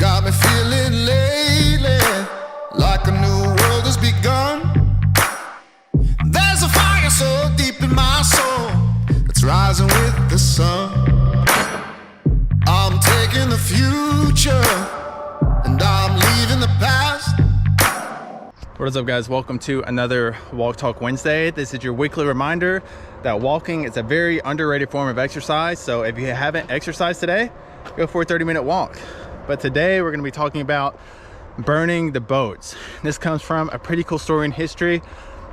got me feeling lately like a new world has begun. There's a fire so deep in my soul, it's rising with the sun. I'm taking the future and I'm leaving the past. What is up, guys? Welcome to another Walk Talk Wednesday. This is your weekly reminder that walking is a very underrated form of exercise. So if you haven't exercised today, go for a 30-minute walk. But today we're going to be talking about burning the boats. This comes from a pretty cool story in history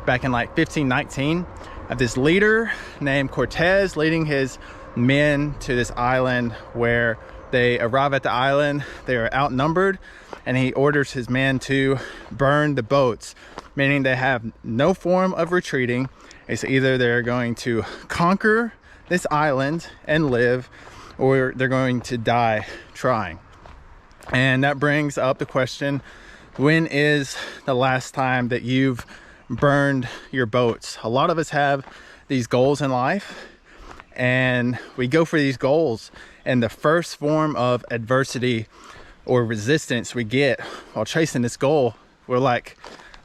back in like 1519 of this leader named Cortez leading his men to this island where they arrive at the island. They are outnumbered and he orders his men to burn the boats, meaning they have no form of retreating. It's either they're going to conquer this island and live, or they're going to die trying. And that brings up the question, when is the last time that you've burned your boats? A lot of us have these goals in life and we go for these goals, and the first form of adversity or resistance we get while chasing this goal, we're like,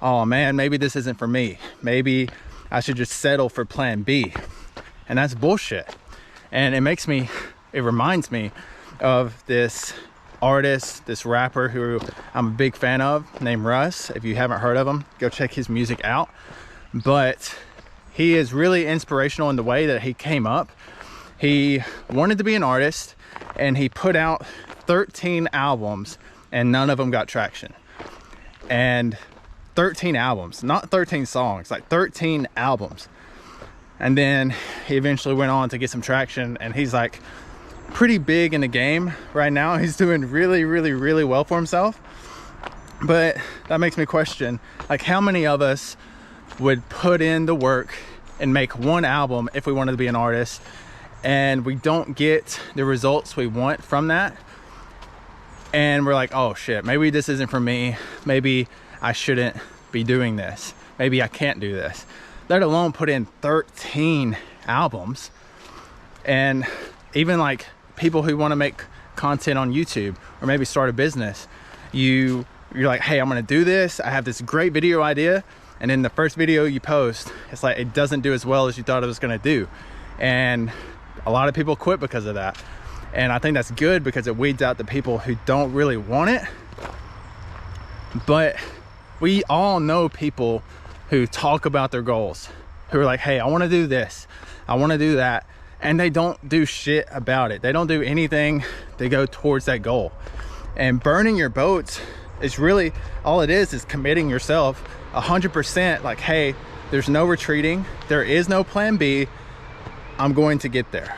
oh man, maybe this isn't for me. Maybe I should just settle for plan B. And that's bullshit. And it reminds me of this artist, this rapper who I'm a big fan of, named Russ. If you haven't heard of him, go check his music out. But he is really inspirational in the way that he came up. He wanted to be an artist and he put out 13 albums and none of them got traction. And 13 albums, not 13 songs, like 13 albums. And then he eventually went on to get some traction, and he's like pretty big in the game right now. He's doing really well for himself. But that makes me question, like, how many of us would put in the work and make one album if we wanted to be an artist, and we don't get the results we want from that, and we're like, oh shit, maybe this isn't for me, maybe I shouldn't be doing this, maybe I can't do this, let alone put in 13 albums. And even like people who want to make content on YouTube or maybe start a business, you're like, hey, I'm gonna do this, I have this great video idea, and then the first video you post, it's like it doesn't do as well as you thought it was gonna do. And a lot of people quit because of that. And I think that's good because it weeds out the people who don't really want it. But we all know people who talk about their goals, who are like, hey, I want to do this, I want to do that, and they don't do shit about it. They don't do anything to go towards that goal. And burning your boats is really all it is committing yourself 100%, like, hey, there's no retreating, there is no plan B, I'm going to get there.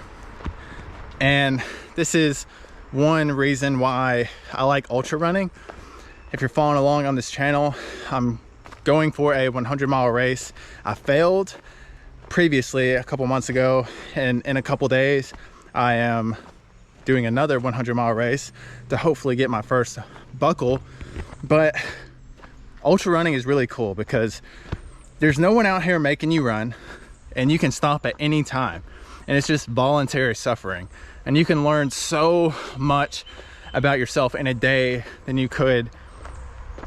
And this is one reason why I like ultra running. If you're following along on this channel, I'm going for a 100-mile race. I failed previously a couple months ago, and in a couple days I am doing another 100-mile race to hopefully get my first buckle. But ultra running is really cool because there's no one out here making you run, and you can stop at any time, and it's just voluntary suffering. And you can learn so much about yourself in a day than you could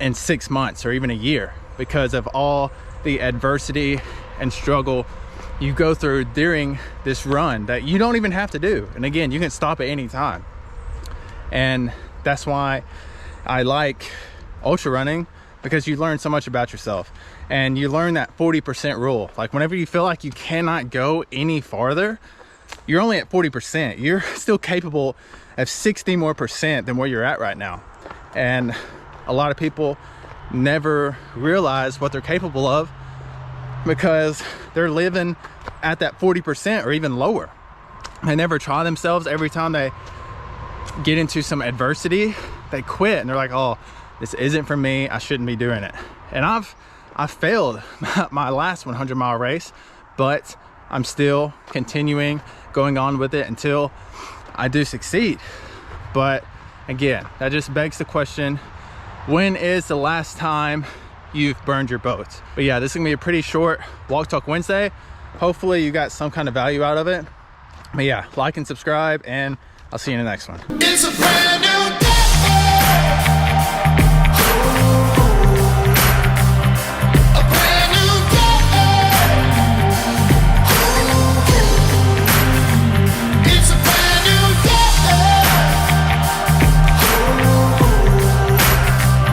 in 6 months or even a year, because of all the adversity and struggle you go through during this run that you don't even have to do. And again, you can stop at any time. And that's why I like ultra running, because you learn so much about yourself, and you learn that 40% rule. Like, whenever you feel like you cannot go any farther, you're only at 40%. You're still capable of 60 more percent than where you're at right now. And a lot of people never realize what they're capable of because they're living at that 40% or even lower. They never try themselves. Every time they get into some adversity, they quit, and they're like, oh, this isn't for me, I shouldn't be doing it. And I failed my last 100-mile race, but I'm still continuing, going on with it until I do succeed. But again, that just begs the question, when is the last time you've burned your boats? But yeah, this is gonna be a pretty short Walk Talk Wednesday. Hopefully you got some kind of value out of it. But yeah, like and subscribe, and I'll see you in the next one. It's a